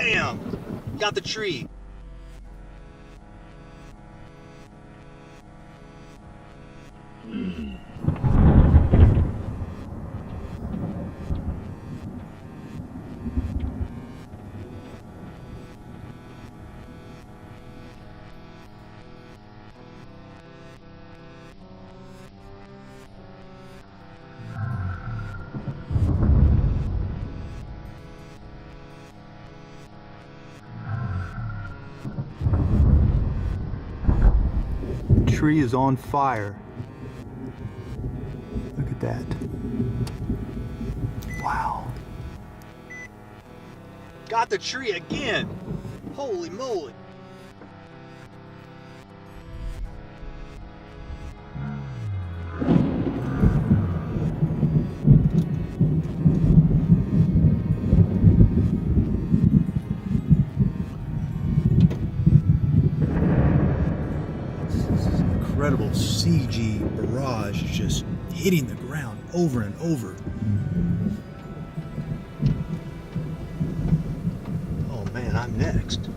Bam! Got the tree. Tree is on fire. Look at that. Wow. Got the tree again. Holy moly. Incredible CG barrage just hitting the ground over and over. Oh man, I'm next.